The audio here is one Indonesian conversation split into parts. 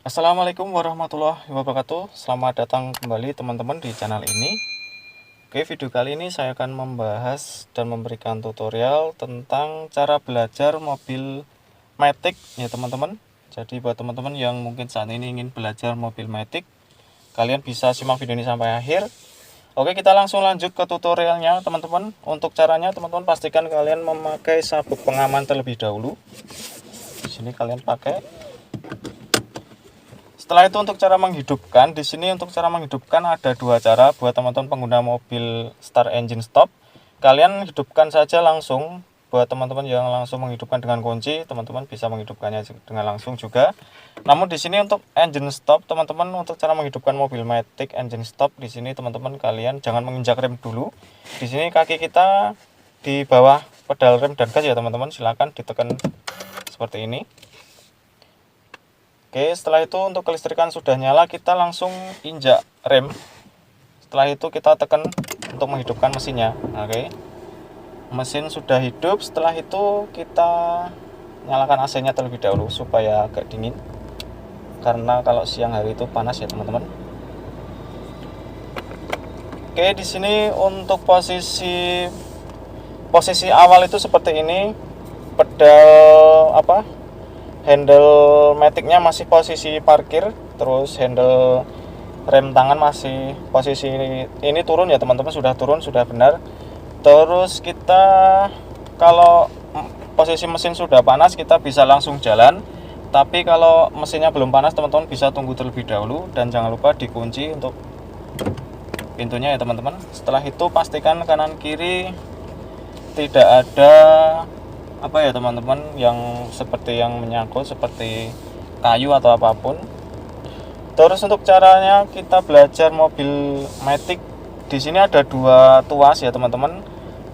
Assalamualaikum warahmatullahi wabarakatuh. Selamat datang kembali teman-teman di channel ini. Oke, video kali ini saya akan membahas dan memberikan tutorial tentang cara belajar mobil Matic ya teman-teman. Jadi buat teman-teman yang mungkin saat ini ingin belajar mobil Matic, kalian bisa simak video ini sampai akhir. Oke, kita langsung lanjut ke tutorialnya teman-teman. Untuk caranya teman-teman pastikan kalian memakai sabuk pengaman terlebih dahulu. Di sini kalian pakai. Setelah itu untuk cara menghidupkan, di sini untuk cara menghidupkan ada dua cara buat teman-teman pengguna mobil start engine stop. Kalian hidupkan saja langsung. Buat teman-teman yang langsung menghidupkan dengan kunci, teman-teman bisa menghidupkannya dengan langsung juga. Namun di sini untuk engine stop, teman-teman untuk cara menghidupkan mobil Matic engine stop, di sini teman-teman kalian jangan menginjak rem dulu. Di sini kaki kita di bawah pedal rem dan gas ya teman-teman. Silakan ditekan seperti ini. Oke, setelah itu untuk kelistrikan sudah nyala, kita langsung injak rem. Setelah itu kita tekan untuk menghidupkan mesinnya. Oke, mesin sudah hidup. Setelah itu kita nyalakan AC-nya terlebih dahulu supaya agak dingin, karena kalau siang hari itu panas ya teman-teman. Oke, di sini untuk posisi awal itu seperti ini. Pedal handle Matic-nya masih posisi parkir, terus handle rem tangan masih posisi ini turun ya teman-teman, sudah turun, sudah benar. Terus kita kalau posisi mesin sudah panas kita bisa langsung jalan, tapi kalau mesinnya belum panas teman-teman bisa tunggu terlebih dahulu, dan jangan lupa dikunci untuk pintunya ya teman-teman. Setelah itu pastikan kanan kiri tidak ada teman-teman yang seperti yang menyangkut seperti kayu atau apapun. Terus untuk caranya kita belajar mobil Matic, di sini ada dua tuas ya teman-teman.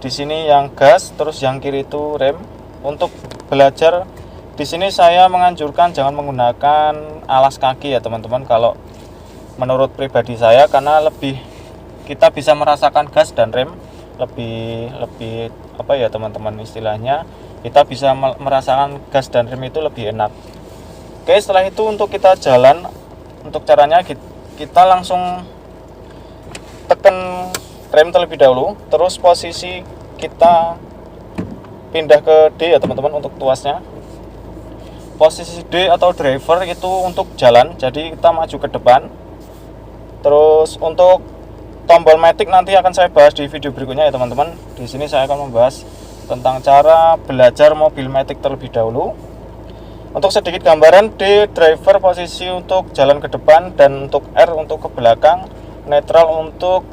Di sini yang gas, terus yang kiri itu rem. Untuk belajar di sini saya menganjurkan jangan menggunakan alas kaki ya teman-teman, kalau menurut pribadi saya, karena kita bisa merasakan gas dan rem lebih teman-teman, istilahnya kita bisa merasakan gas dan rem itu lebih enak. Oke, setelah itu untuk kita jalan, untuk caranya kita langsung tekan rem terlebih dahulu, terus posisi kita pindah ke D ya teman-teman untuk tuasnya. Posisi D atau driver itu untuk jalan, jadi kita maju ke depan. Terus untuk tombol Matic nanti akan saya bahas di video berikutnya ya teman-teman. Di sini saya akan membahas tentang cara belajar mobil Matic terlebih dahulu. Untuk sedikit gambaran, D driver posisi untuk jalan ke depan, dan untuk R untuk ke belakang. Netral untuk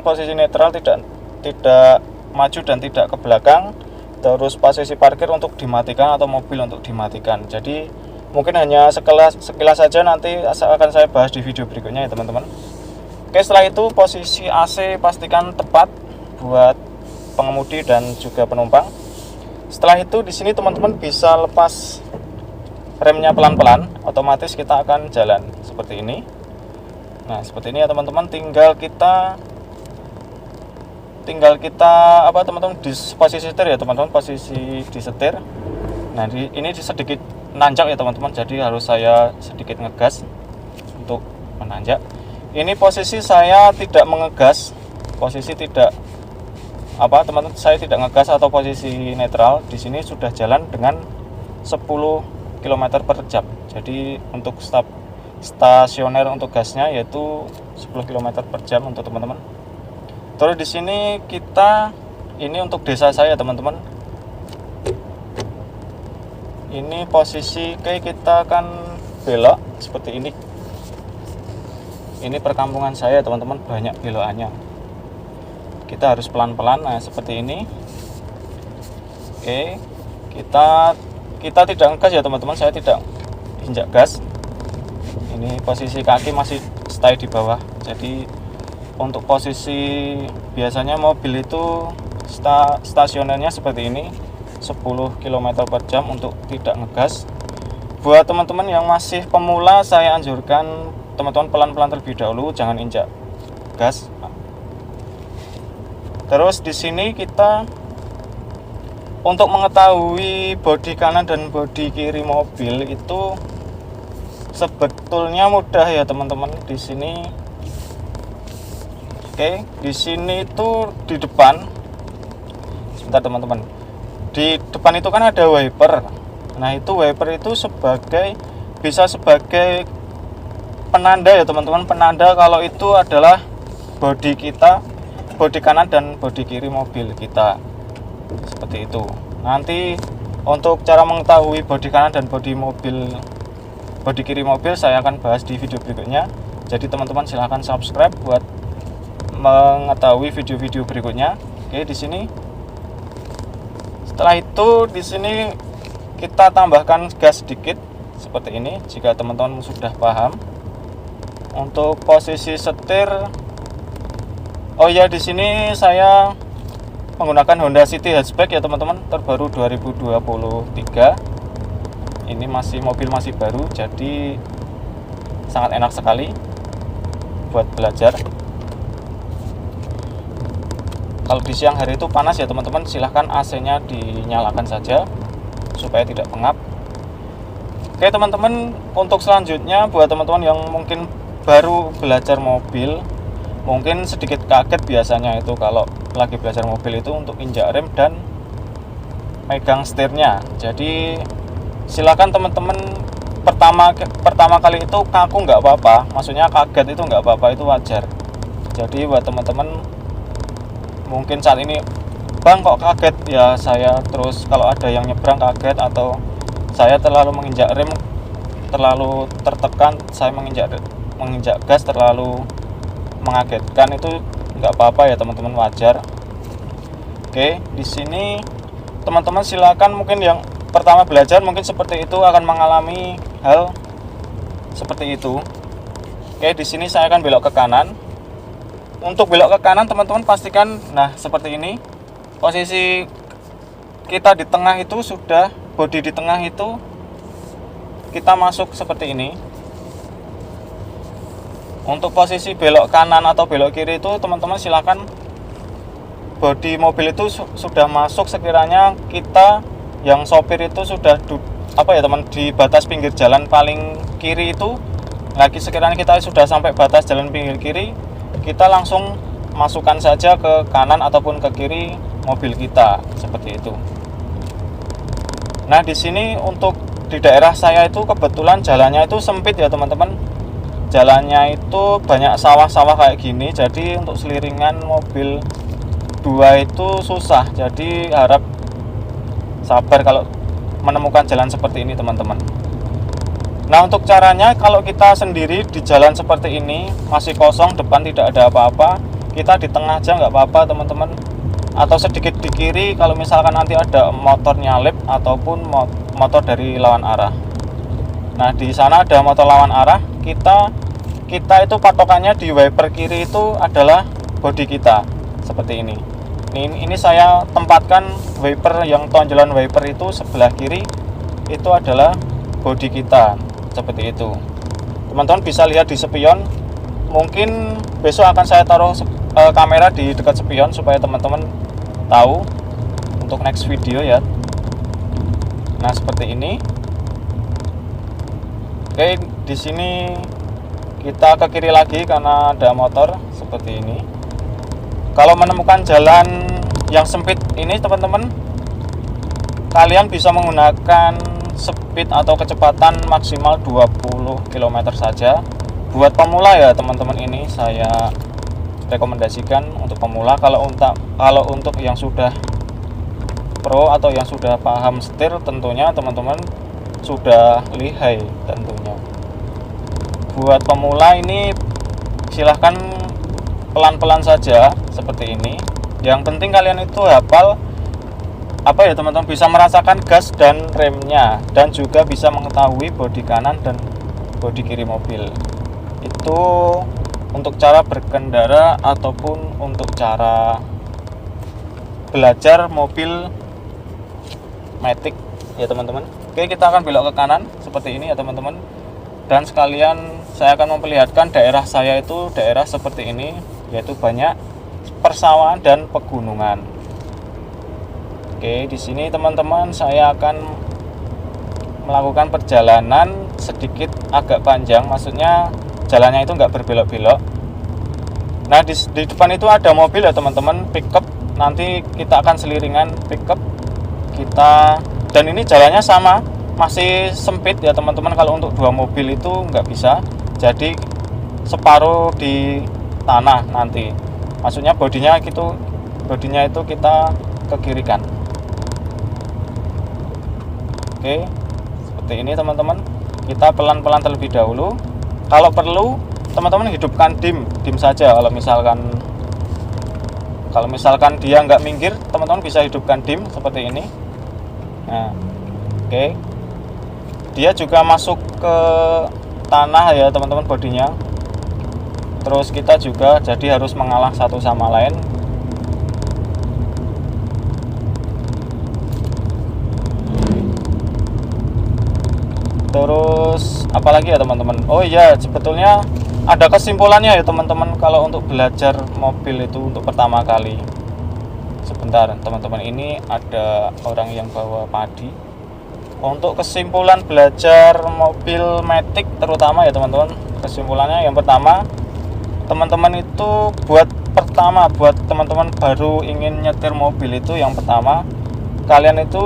posisi netral, tidak maju dan tidak ke belakang. Terus posisi parkir untuk dimatikan atau mobil untuk dimatikan. Jadi mungkin hanya sekilas saja, nanti akan saya bahas di video berikutnya ya teman-teman. Oke, setelah itu posisi AC pastikan tepat buat pengemudi dan juga penumpang. Setelah itu di sini teman-teman bisa lepas remnya pelan-pelan, otomatis kita akan jalan seperti ini. Nah, seperti ini ya teman-teman, tinggal kita teman-teman di posisi setir ya teman-teman, posisi di setir. Nah, ini sedikit nanjak ya teman-teman, jadi harus saya sedikit ngegas untuk menanjak. Ini posisi saya tidak mengegas, posisi tidak teman-teman, saya tidak ngegas atau posisi netral. Di sini sudah jalan dengan 10 km per jam. Jadi untuk stasioner untuk gasnya yaitu 10 km per jam untuk teman-teman. Terus di sini ini untuk desa saya teman-teman. Ini posisi kita akan belok seperti ini. Ini perkampungan saya teman-teman, banyak belokannya. Kita harus pelan-pelan, nah seperti ini. Oke, kita tidak ngegas ya teman-teman, saya tidak injak gas. Ini posisi kaki masih stay di bawah. Jadi untuk posisi biasanya mobil itu stasionernya seperti ini, 10 km per jam untuk tidak ngegas. Buat teman-teman yang masih pemula, saya anjurkan teman-teman pelan-pelan terlebih dahulu, jangan injak gas. Terus di sini kita untuk mengetahui bodi kanan dan bodi kiri mobil itu Sebetulnya mudah ya teman-teman di sini. Oke, di sini itu di depan. Sebentar teman-teman. Di depan itu kan ada wiper. Nah, itu wiper itu bisa sebagai penanda ya teman-teman, penanda kalau itu adalah bodi kita, bodi kanan dan bodi kiri mobil kita. Seperti itu. Nanti untuk cara mengetahui bodi kanan dan bodi kiri mobil saya akan bahas di video berikutnya. Jadi teman-teman silahkan subscribe buat mengetahui video-video berikutnya. Oke, di sini. Setelah itu di sini kita tambahkan gas sedikit seperti ini jika teman-teman sudah paham. Untuk posisi setir, oh ya, di sini saya menggunakan Honda City hatchback ya teman-teman, terbaru 2023. Ini mobil masih baru, jadi sangat enak sekali buat belajar. Kalau di siang hari itu panas ya teman-teman, silahkan AC-nya dinyalakan saja supaya tidak pengap. Oke teman-teman, untuk selanjutnya buat teman-teman yang mungkin baru belajar mobil, mungkin sedikit kaget biasanya itu kalau lagi belajar mobil itu untuk injak rem dan megang setirnya. Jadi silakan teman-teman pertama kali itu kaku nggak apa-apa, maksudnya kaget itu nggak apa-apa, itu wajar. Jadi buat teman-teman mungkin saat ini, bang kok kaget ya, saya terus kalau ada yang nyebrang kaget atau saya terlalu menginjak rem terlalu tertekan, saya menginjak gas terlalu mengagetkan, itu nggak apa-apa ya teman-teman, wajar. Oke, di sini teman-teman silakan, mungkin yang pertama belajar mungkin seperti itu akan mengalami hal seperti itu. Oke, di sini saya akan belok ke kanan. Untuk belok ke kanan teman-teman pastikan, nah seperti ini posisi kita di tengah itu, sudah bodi di tengah itu kita masuk seperti ini. Untuk posisi belok kanan atau belok kiri itu teman-teman silakan bodi mobil itu sudah masuk sekiranya kita yang sopir itu sudah di batas pinggir jalan paling kiri itu. Lagi sekiranya kita sudah sampai batas jalan pinggir kiri, kita langsung masukkan saja ke kanan ataupun ke kiri mobil kita, seperti itu. Nah, di sini untuk di daerah saya itu kebetulan jalannya itu sempit ya teman-teman. Jalannya itu banyak sawah-sawah kayak gini, jadi untuk seliringan mobil dua itu susah. Jadi harap sabar kalau menemukan jalan seperti ini teman-teman. Nah, untuk caranya kalau kita sendiri di jalan seperti ini masih kosong, depan tidak ada apa-apa, kita di tengah aja nggak apa-apa teman-teman, atau sedikit di kiri kalau misalkan nanti ada motor nyalip ataupun motor dari lawan arah. Nah, di sana ada motor lawan arah, kita itu patokannya di wiper kiri itu adalah bodi kita seperti ini. Ini saya tempatkan wiper, yang tonjolan wiper itu sebelah kiri itu adalah bodi kita, seperti itu. Teman-teman bisa lihat di spion. Mungkin besok akan saya taruh kamera di dekat spion supaya teman-teman tahu untuk next video ya. Nah, seperti ini. Oke, di sini kita ke kiri lagi karena ada motor, seperti ini. Kalau menemukan jalan yang sempit ini teman-teman, kalian bisa menggunakan speed atau kecepatan maksimal 20 km saja. Buat pemula ya teman-teman, ini saya rekomendasikan untuk pemula. Kalau untuk yang sudah pro atau yang sudah paham setir, tentunya teman-teman sudah lihai tentunya. Buat pemula ini silahkan pelan-pelan saja seperti ini. Yang penting kalian itu hafal teman-teman, bisa merasakan gas dan remnya, dan juga bisa mengetahui bodi kanan dan bodi kiri mobil. Itu untuk cara berkendara ataupun untuk cara belajar mobil matic ya teman-teman. Oke, kita akan belok ke kanan seperti ini ya teman-teman. Dan sekalian saya akan memperlihatkan daerah saya itu daerah seperti ini, yaitu banyak persawahan dan pegunungan. Oke, di sini teman-teman saya akan melakukan perjalanan sedikit agak panjang, maksudnya jalannya itu nggak berbelok-belok. Nah di depan itu ada mobil ya teman-teman, pickup. Nanti kita akan seliringan pickup kita, dan ini jalannya sama, masih sempit ya teman-teman. Kalau untuk dua mobil itu nggak bisa, jadi separuh di tanah nanti, maksudnya bodinya itu kita ke kiri kan. Oke, seperti ini teman-teman. Kita pelan-pelan terlebih dahulu. Kalau perlu teman-teman hidupkan dim saja. Kalau misalkan dia nggak minggir, teman-teman bisa hidupkan dim seperti ini. Nah, oke. Dia juga masuk ke tanah ya teman-teman bodinya. Terus kita juga jadi harus mengalah satu sama lain. Terus apalagi ya teman-teman? Oh iya, sebetulnya ada kesimpulannya ya teman-teman kalau untuk belajar mobil itu untuk pertama kali. Sebentar teman-teman, ini ada orang yang bawa padi. Untuk kesimpulan belajar mobil matic terutama ya teman-teman, kesimpulannya yang pertama, teman-teman itu buat teman-teman baru ingin nyetir mobil itu, yang pertama kalian itu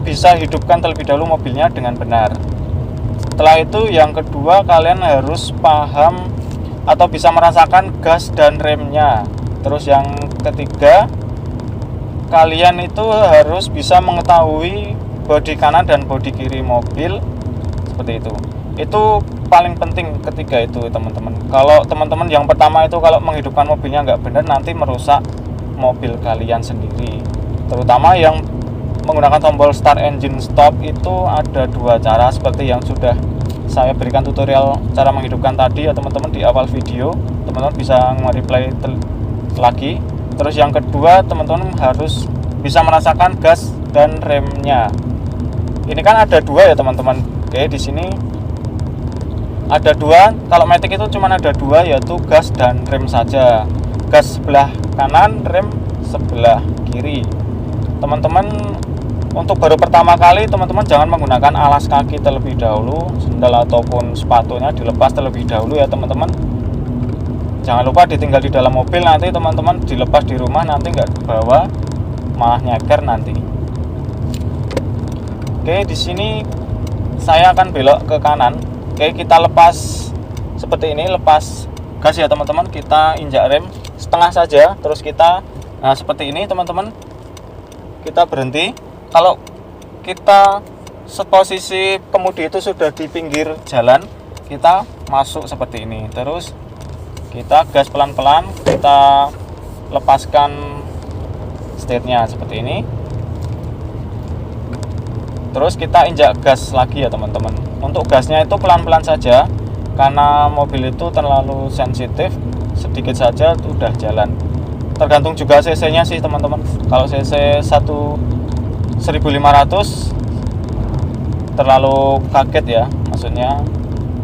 bisa hidupkan terlebih dahulu mobilnya dengan benar. Setelah itu yang kedua, kalian harus paham atau bisa merasakan gas dan remnya. Terus yang ketiga, kalian itu harus bisa mengetahui bodi kanan dan bodi kiri mobil, seperti itu. Itu paling penting ketiga itu teman-teman. Kalau teman-teman yang pertama itu kalau menghidupkan mobilnya nggak benar, nanti merusak mobil kalian sendiri. Terutama yang menggunakan tombol start engine stop itu ada dua cara seperti yang sudah saya berikan tutorial cara menghidupkan tadi ya teman-teman di awal video. Teman-teman bisa nge-replay lagi. Terus yang kedua, teman-teman harus bisa merasakan gas dan remnya. Ini kan ada dua ya teman-teman. Oke, di sini ada dua. Kalau matic itu cuma ada dua, yaitu gas dan rem saja. Gas sebelah kanan, rem sebelah kiri. Teman-teman untuk baru pertama kali, teman-teman jangan menggunakan alas kaki terlebih dahulu. Sendal ataupun sepatunya dilepas terlebih dahulu ya teman-teman. Jangan lupa ditinggal di dalam mobil, nanti teman-teman dilepas di rumah, nanti nggak dibawa, malah nyeker nanti. Oke, di sini saya akan belok ke kanan. Oke, kita lepas seperti ini, lepas gas ya teman-teman. Kita injak rem setengah saja, terus kita, nah seperti ini teman-teman. Kita berhenti. Kalau kita posisi kemudi itu sudah di pinggir jalan, kita masuk seperti ini. Terus kita gas pelan-pelan, kita lepaskan setirnya seperti ini. Terus kita injak gas lagi ya teman-teman. Untuk gasnya itu pelan-pelan saja, karena mobil itu terlalu sensitif, sedikit saja udah jalan. Tergantung juga cc-nya sih teman-teman. Kalau cc 1500 terlalu kaget ya, maksudnya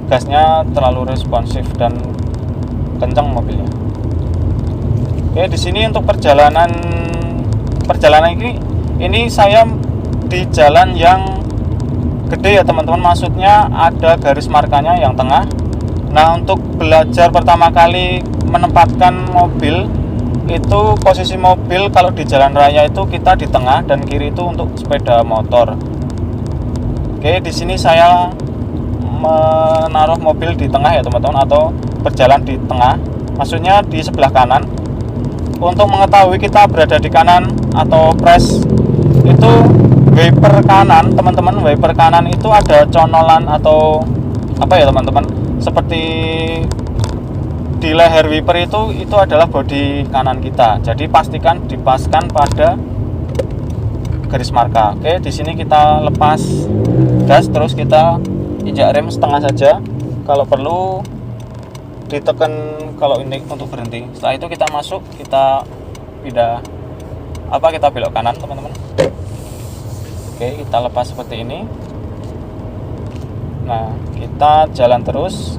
gasnya terlalu responsif dan kencang mobilnya. Oke, di sini untuk perjalanan ini saya di jalan yang gede ya teman-teman, maksudnya ada garis markanya yang tengah. Nah, untuk belajar pertama kali menempatkan mobil itu, posisi mobil kalau di jalan raya itu kita di tengah dan kiri itu untuk sepeda motor. Oke, di sini saya menaruh mobil di tengah ya teman-teman, atau berjalan di tengah, maksudnya di sebelah kanan. Untuk mengetahui kita berada di kanan atau press itu wiper kanan teman-teman. Wiper kanan itu ada conolan atau apa ya teman-teman, seperti di leher wiper itu adalah bodi kanan kita. Jadi pastikan dipaskan pada garis marka. Oke, di sini kita lepas gas, terus kita injak rem setengah saja. Kalau perlu ditekan kalau ini untuk berhenti. Setelah itu kita masuk, kita kita belok kanan teman-teman. Oke, kita lepas seperti ini. Nah, kita jalan terus.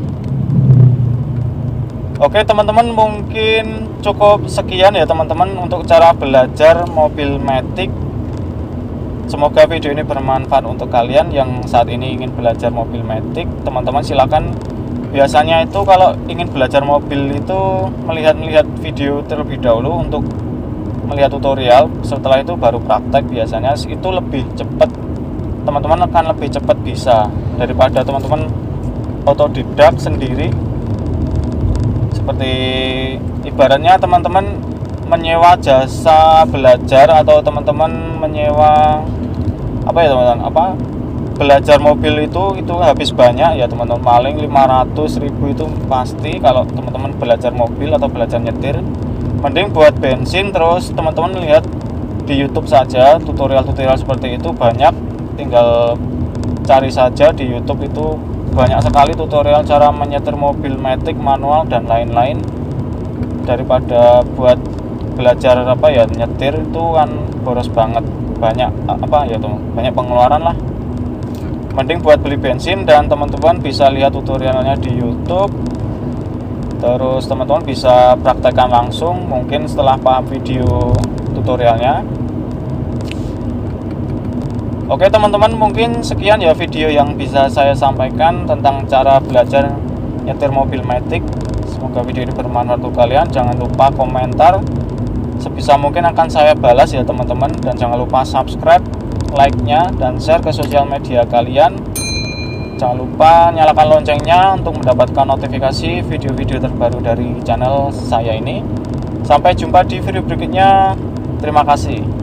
Oke teman-teman, mungkin cukup sekian ya teman-teman untuk cara belajar mobil matic. Semoga video ini bermanfaat untuk kalian yang saat ini ingin belajar mobil matic. Teman-teman silakan, biasanya itu kalau ingin belajar mobil itu melihat video terlebih dahulu untuk melihat tutorial, setelah itu baru praktek. Biasanya itu lebih cepat, teman-teman akan lebih cepat bisa daripada teman-teman otodidak sendiri. Seperti ibaratnya teman-teman menyewa jasa belajar atau teman-teman menyewa belajar mobil itu habis banyak ya teman-teman, paling 500.000 itu pasti kalau teman-teman belajar mobil atau belajar nyetir. Mending buat bensin, terus teman-teman lihat di YouTube saja tutorial-tutorial seperti itu banyak, tinggal cari saja di YouTube, itu banyak sekali tutorial cara menyetir mobil matic manual dan lain-lain. Daripada buat belajar nyetir itu kan boros banget, banyak banyak pengeluaran lah. Mending buat beli bensin dan teman-teman bisa lihat tutorialnya di YouTube, terus teman-teman bisa praktekkan langsung mungkin setelah paham video tutorialnya. Oke teman-teman, mungkin sekian ya video yang bisa saya sampaikan tentang cara belajar nyetir mobil matic. Semoga video ini bermanfaat untuk kalian. Jangan lupa komentar, sebisa mungkin akan saya balas ya teman-teman. Dan jangan lupa subscribe, like-nya, dan share ke sosial media kalian. Jangan lupa nyalakan loncengnya untuk mendapatkan notifikasi video-video terbaru dari channel saya ini. Sampai jumpa di video berikutnya. Terima kasih.